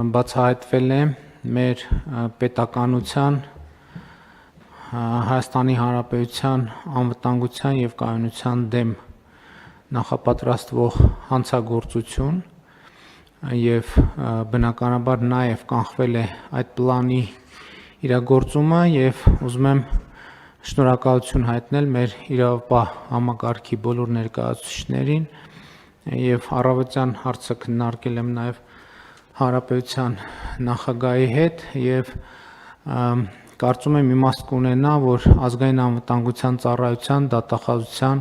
Բացահայտվել է մեր պետականության, Հայաստանի Հանրապետության անվտանգության և կայունության դեմ նախապատրաստվող հանցագործություն և բնականաբար նաև կանխվել է այդ պլանի իրագործումը և ուզում եմ շնորհակալություն հայտնել մեր իրավապահ համակարգի բոլոր ներկայացուցիչներին և առավոտյան հարցը քննարկել եմ նաև Հանրապետության նախագահի հետ և կարծում եմ իմաստ կունենա, որ ազգային անվտանգության ծառայության, դատախազության,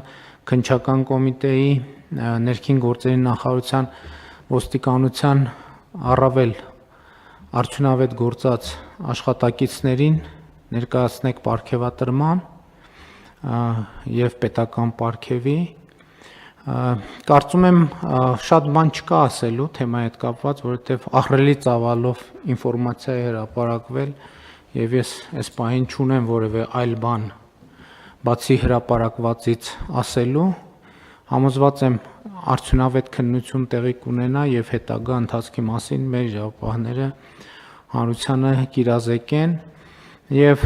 քննչական կոմիտեի, ներքին գործերի նախարարության, ոստիկանության առավել արդյունավետ գործած աշխատակիցներին ներկայացնեք պարգևատրման և պետական պարգևի։ Կարծում եմ շատ բան չկա ասելու թեմայի հետ կապված, որովհետև ահռելի ծավալով ինֆորմացիա է հրապարակվել և ես այս պահին չունեմ որևէ այլ բան բացի հրապարակվածից ասելու, համոզված եմ արդյունավետ քննություն տեղի կունենա և հետագա ընթացքի մասին մեր իրավապահները հանրությանը կիրազեկեն և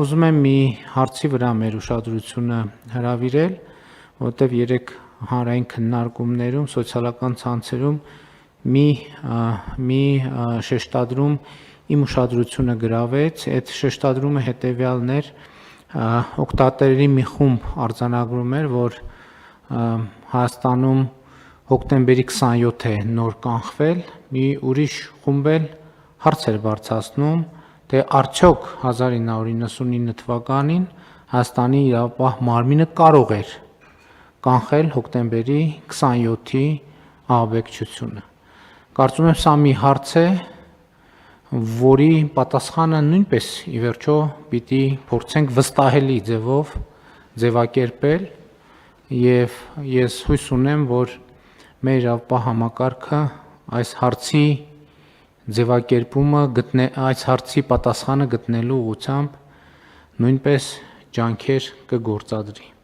ուզում եմ մի հարցի վրա մեր ուշադրությունը հրավիրել, որովհետև երեկ հանրային քննարկումներում, սոցիալական ցանցերում մի շեշտադրում իմ ուշադրությունը գրավեց, այդ շեշտադրումը հետևյալն էր, օգտատերերի մի խումբ արձանագրում էր, որ Հայաստանում հոկտեմբերի 27 է նոր կանխվել, մի ուրիշ խումբ էլ հարց էր բարձրացնում, թե արդյոք 1999 թվականին Հայաստանի իրավապահ մարմինը կարող էր կանխել հոկտեմբերի 27-ի ահաբեկչությունը։ Կարծում եմ սա մի հարց է, որի պատասխանը նույնպես ի վերջո պիտի փորձենք վստահելի ձևով ձևակերպել և ես հույս ունեմ, որ մեր իրավապահ համակարգը այս հարցի ձևակերպումը, այս հարցի պատասխանը գտնելու ուղղությամբ նույնպես ջանքեր կգործադրի։